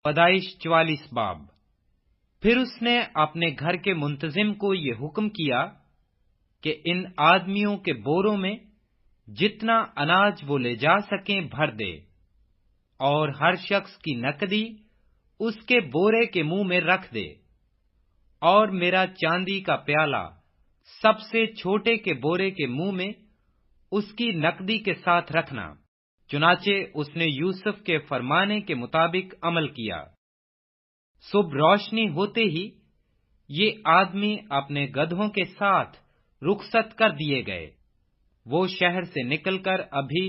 پیدائش 44 باب۔ پھر اس نے اپنے گھر کے منتظم کو یہ حکم کیا کہ ان آدمیوں کے بوروں میں جتنا اناج وہ لے جا سکیں بھر دے، اور ہر شخص کی نقدی اس کے بورے کے منہ میں رکھ دے، اور میرا چاندی کا پیالہ سب سے چھوٹے کے بورے کے منہ میں اس کی نقدی کے ساتھ رکھنا۔ چنانچہ اس نے یوسف کے فرمانے کے مطابق عمل کیا۔ صبح روشنی ہوتے ہی یہ آدمی اپنے گدھوں کے ساتھ رخصت کر دیے گئے۔ وہ شہر سے نکل کر ابھی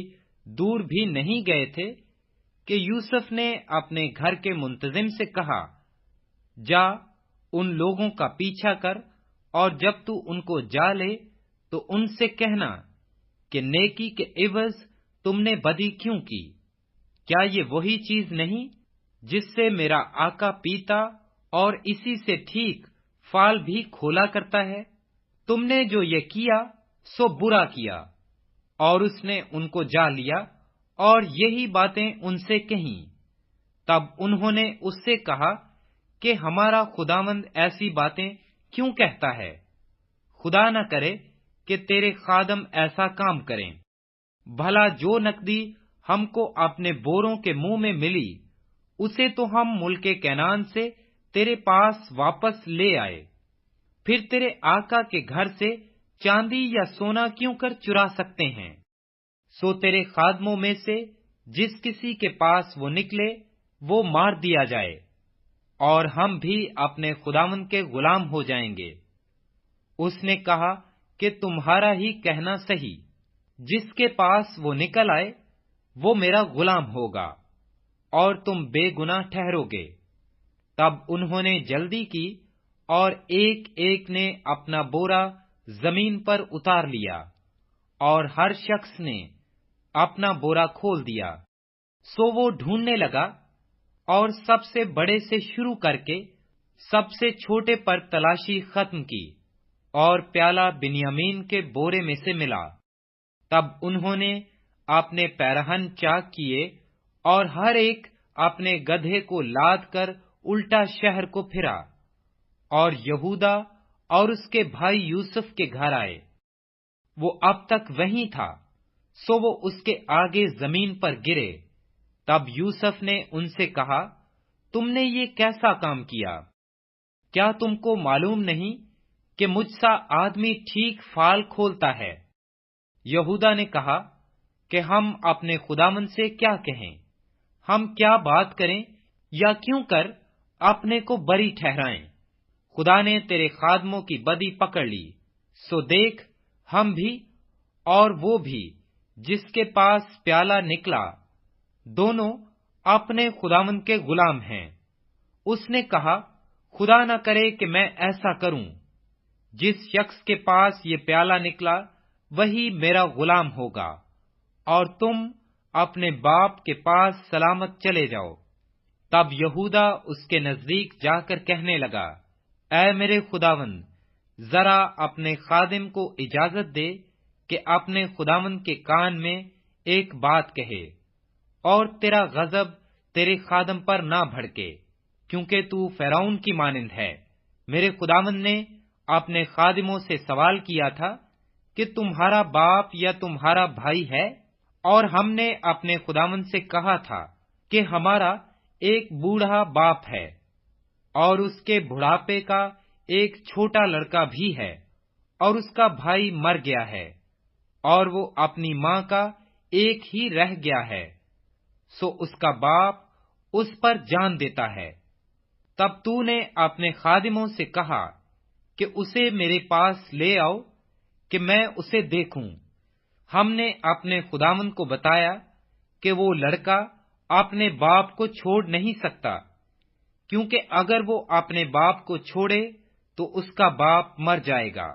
دور بھی نہیں گئے تھے کہ یوسف نے اپنے گھر کے منتظم سے کہا، جا ان لوگوں کا پیچھا کر، اور جب تو ان کو جا لے تو ان سے کہنا کہ نیکی کے عوض تم نے بدی کیوں کی؟ کیا یہ وہی چیز نہیں جس سے میرا آقا پیتا اور اسی سے ٹھیک فال بھی کھولا کرتا ہے؟ تم نے جو یہ کیا سو برا کیا۔ اور اس نے ان کو جا لیا اور یہی باتیں ان سے کہیں۔ تب انہوں نے اس سے کہا کہ ہمارا خداوند ایسی باتیں کیوں کہتا ہے؟ خدا نہ کرے کہ تیرے خادم ایسا کام کریں۔ بھلا جو نقدی ہم کو اپنے بوروں کے منہ میں ملی، اسے تو ہم ملک کنعان سے تیرے پاس واپس لے آئے، پھر تیرے آقا کے گھر سے چاندی یا سونا کیوں کر چرا سکتے ہیں؟ سو تیرے خادموں میں سے جس کسی کے پاس وہ نکلے وہ مار دیا جائے، اور ہم بھی اپنے خداوند کے غلام ہو جائیں گے۔ اس نے کہا کہ تمہارا ہی کہنا صحیح، جس کے پاس وہ نکل آئے وہ میرا غلام ہوگا، اور تم بے گناہ ٹھہرو گے۔ تب انہوں نے جلدی کی اور ایک ایک نے اپنا بورا زمین پر اتار لیا، اور ہر شخص نے اپنا بورا کھول دیا۔ سو وہ ڈھونڈنے لگا اور سب سے بڑے سے شروع کر کے سب سے چھوٹے پر تلاشی ختم کی، اور پیالہ بنیامین کے بورے میں سے ملا۔ تب انہوں نے اپنے پیرہن چاک کیے اور ہر ایک اپنے گدھے کو لاد کر الٹا شہر کو پھرا، اور یہودا اور اس کے بھائی یوسف کے گھر آئے۔ وہ اب تک وہیں تھا، سو وہ اس کے آگے زمین پر گرے۔ تب یوسف نے ان سے کہا، تم نے یہ کیسا کام کیا؟ کیا تم کو معلوم نہیں کہ مجھ سا آدمی ٹھیک فال کھولتا ہے؟ یہودا نے کہا کہ ہم اپنے خداوند سے کیا کہیں؟ ہم کیا بات کریں یا کیوں کر اپنے کو بری ٹھہرائیں؟ خدا نے تیرے خادموں کی بدی پکڑ لی، سو دیکھ ہم بھی اور وہ بھی جس کے پاس پیالہ نکلا دونوں اپنے خداوند کے غلام ہیں۔ اس نے کہا، خدا نہ کرے کہ میں ایسا کروں۔ جس شخص کے پاس یہ پیالہ نکلا وہی میرا غلام ہوگا، اور تم اپنے باپ کے پاس سلامت چلے جاؤ۔ تب یہودا اس کے نزدیک جا کر کہنے لگا، اے میرے خداوند، ذرا اپنے خادم کو اجازت دے کہ اپنے خداوند کے کان میں ایک بات کہے، اور تیرا غضب تیرے خادم پر نہ بھڑکے، کیونکہ تو فرعون کی مانند ہے۔ میرے خداوند نے اپنے خادموں سے سوال کیا تھا کہ تمہارا باپ یا تمہارا بھائی ہے؟ اور ہم نے اپنے خداوند سے کہا تھا کہ ہمارا ایک بوڑھا باپ ہے، اور اس کے بڑھاپے کا ایک چھوٹا لڑکا بھی ہے، اور اس کا بھائی مر گیا ہے، اور وہ اپنی ماں کا ایک ہی رہ گیا ہے، سو اس کا باپ اس پر جان دیتا ہے۔ تب تو نے اپنے خادموں سے کہا کہ اسے میرے پاس لے آؤ کہ میں اسے دیکھوں۔ ہم نے اپنے خداوند کو بتایا کہ وہ لڑکا اپنے باپ کو چھوڑ نہیں سکتا، کیونکہ اگر وہ اپنے باپ کو چھوڑے تو اس کا باپ مر جائے گا۔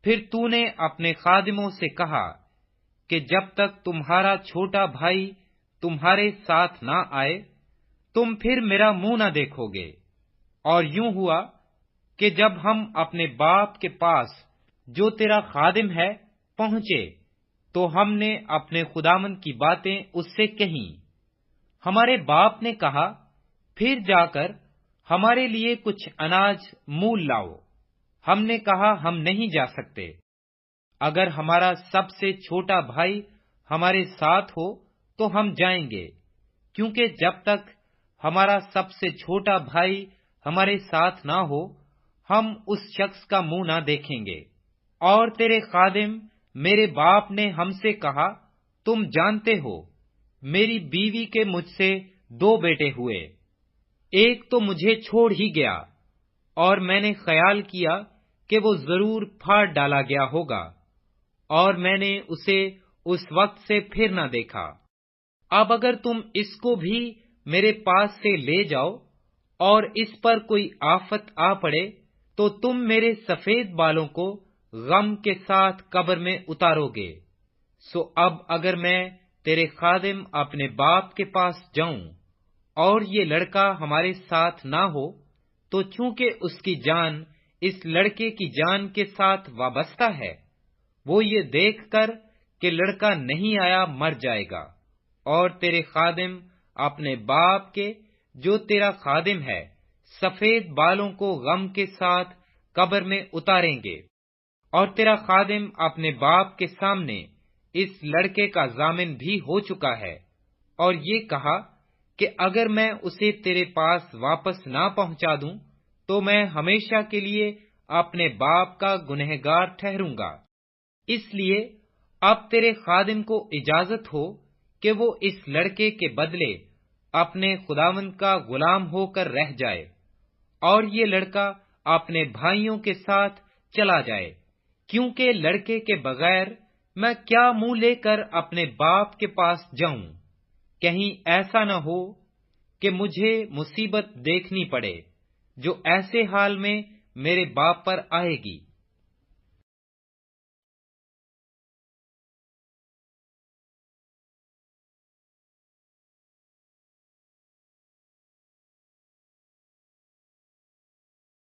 پھر تو نے اپنے خادموں سے کہا کہ جب تک تمہارا چھوٹا بھائی تمہارے ساتھ نہ آئے تم پھر میرا منہ نہ دیکھو گے۔ اور یوں ہوا کہ جب ہم اپنے باپ کے پاس جو تیرا خادم ہے پہنچے تو ہم نے اپنے خداوند کی باتیں اس سے کہیں۔ ہمارے باپ نے کہا، پھر جا کر ہمارے لیے کچھ اناج مول لاؤ۔ ہم نے کہا ہم نہیں جا سکتے۔ اگر ہمارا سب سے چھوٹا بھائی ہمارے ساتھ ہو تو ہم جائیں گے، کیونکہ جب تک ہمارا سب سے چھوٹا بھائی ہمارے ساتھ نہ ہو ہم اس شخص کا منہ نہ دیکھیں گے۔ اور تیرے خادم میرے باپ نے ہم سے کہا، تم جانتے ہو میری بیوی کے مجھ سے 2 بیٹے ہوئے، ایک تو مجھے چھوڑ ہی گیا، اور میں نے خیال کیا کہ وہ ضرور پھاڑ ڈالا گیا ہوگا، اور میں نے اسے اس وقت سے پھر نہ دیکھا۔ اب اگر تم اس کو بھی میرے پاس سے لے جاؤ اور اس پر کوئی آفت آ پڑے تو تم میرے سفید بالوں کو غم کے ساتھ قبر میں اتارو گے۔ سو اب اگر میں تیرے خادم اپنے باپ کے پاس جاؤں اور یہ لڑکا ہمارے ساتھ نہ ہو تو چونکہ اس کی جان اس لڑکے کی جان کے ساتھ وابستہ ہے، وہ یہ دیکھ کر کہ لڑکا نہیں آیا مر جائے گا، اور تیرے خادم اپنے باپ کے جو تیرا خادم ہے سفید بالوں کو غم کے ساتھ قبر میں اتاریں گے۔ اور تیرا خادم اپنے باپ کے سامنے اس لڑکے کا ضامن بھی ہو چکا ہے، اور یہ کہا کہ اگر میں اسے تیرے پاس واپس نہ پہنچا دوں تو میں ہمیشہ کے لیے اپنے باپ کا گنہگار ٹھہروں گا۔ اس لیے اب تیرے خادم کو اجازت ہو کہ وہ اس لڑکے کے بدلے اپنے خداوند کا غلام ہو کر رہ جائے، اور یہ لڑکا اپنے بھائیوں کے ساتھ چلا جائے، کیونکہ لڑکے کے بغیر میں کیا منہ لے کر اپنے باپ کے پاس جاؤں؟ کہیں ایسا نہ ہو کہ مجھے مصیبت دیکھنی پڑے جو ایسے حال میں میرے باپ پر آئے گی۔